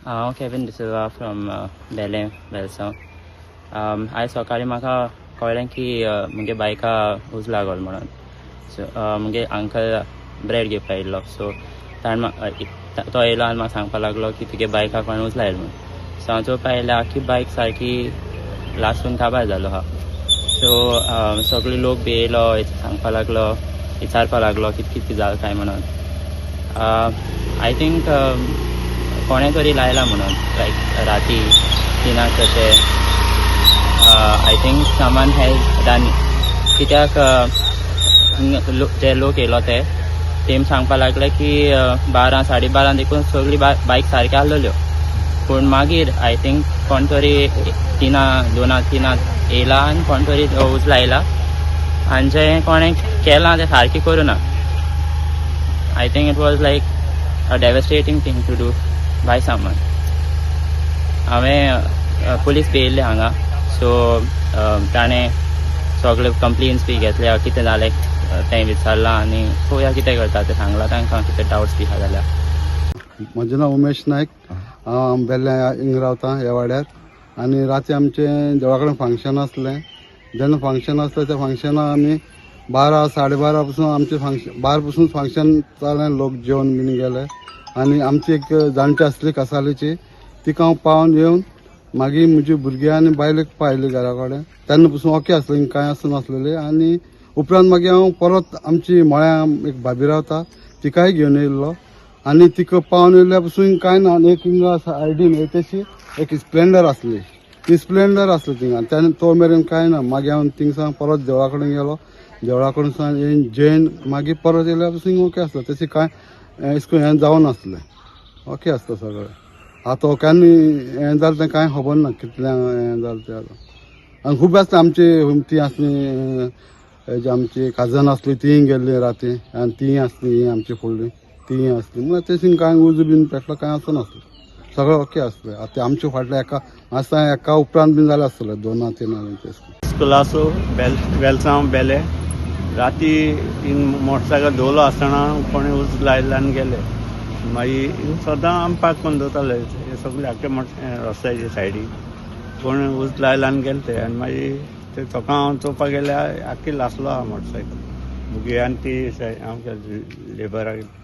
हांव Kevin de Silva from Bele Velsao. आयज सकाळीं म्हाका कळ्ळें की म्हगे बायका उज लागल म्हणून. सो म्हगे अंकल ब्रेड घेवपा येयल्लो. सो तो येयलो आनी म्हाका सांगपा लागलो की तुगे बायका कोण उज लायला म्हणून. सो हांव चोवपा येयलें आख्खी बायक सारकी लासून काबार जालो आहा. सो सगळे लोक बी येयलो, सांगपा लागलो, विचारपा लागलो कितें कितें जालें काय म्हणून. आय थिंक कोणें तरी लायला म्हणून, लायक राती 3 तशें. I think someone has done, कित्याक जे लोक येयलो तेम सांगपा लागले की 12 12:30 देखून सगळी बायक सारकी आसलेल्यो. पूण मागीर आय थिंक कोण तरी 2-3 येयला आनी कोण तरी उज लायला आनी जें कोणें केलां तें सारकी करुना. I think it was like a devastating thing to do by someone. हांवें पुलीस बी येयल्ले हांगा. सो ताणें सगळे कंप्लेन्स बी घेतल्या, कितें जालें तें विचारलां आनी पळोवया कितें करता तें सांगलां तांकां, कितें डावट्स बी आहा जाल्यार. म्हजें नांव उमेश नायक. हांव बेल्ले हिंग रावतां ह्या वाड्यार. आनी राती आमचें देवळा कडेन फंक्शन आसलें. जेन्ना फंक्शन आसलें त्या फंक्शनाक आमी 12 12:30 पसून आमचें फंक्शन, 12 पसून फंक्शन जालें. लोक जेवन बीन गेले आनी आमची एक जाणटी आसली कासालीची, तिका हांव पावन येवन मागीर म्हजी भुरगीं आनी बायलेक पायली घरा कडेन. तेन्ना पसून ओके आसलें, कांय आसूं नासलेलें. आनी उपरांत मागीर हांव परत आमची म्हळ्या एक भाभी रावता तिकाय घेवन येयल्लो आनी तिका पावन येयल्ल्या पसून कांय ना. आनी एक हिंगा सायडीन तशी एक स्प्लेंडर आसली, ती स्प्लेंडर आसली थिंगा. तेन्ना तो मेरेन कांय ना. मागीर हांव थिंगसान परत देवळा कडेन गेलो. देवळा कडून सावन येवन जेवन मागीर परत येयल्या पसून ओके आसलें. तशें कांय हें जावन नासलें. ओके आसता सगळें. आतां केन्ना हें जालें तें कांय खबर ना, कितल्या हें जालें तें आतां. आनी खूब आसता आमची ती आसली, आमची काजन आसली तीं गेल्लीं राती, आनी तीं आसली आमची फुडलीं तीं आसली. म्हळ्यार तशें कांय उज बीन पेटलो कांय आसूं नासलें. सगळें ओके आसलें. आतां आमच्या फाटल्या एका उपरांत बीन जालें आसतलें 2-3 तें स्कुलाचो वेलसांव बेले. राती मोटरसायकल दवरलो आसतना कोणें उज लायलें आनी गेले. मागीर सदां आमी पार्क करून दवरताले हे सगळे आख्खे रस्त्याचे सायडीक. कोणें उज लायलें आनी गेले ते. आनी मागीर ते सकाळ हांव चोवपाक गेल्यार आख्खी लासलो आहा मोटरसायकल. मुगे आनी ती हांव लेबराक